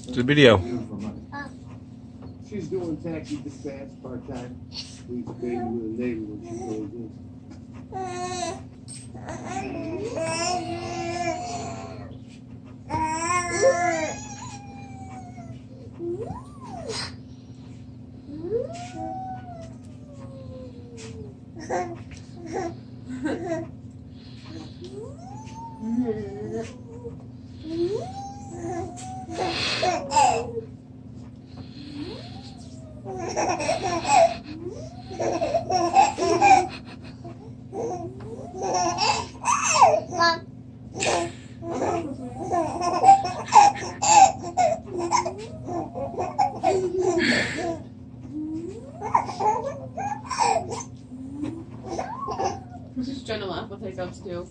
It's a video. She's doing taxi dispatch part-time. We used to pay her with a neighbor when she goes in. She's trying to laugh with hiccups too.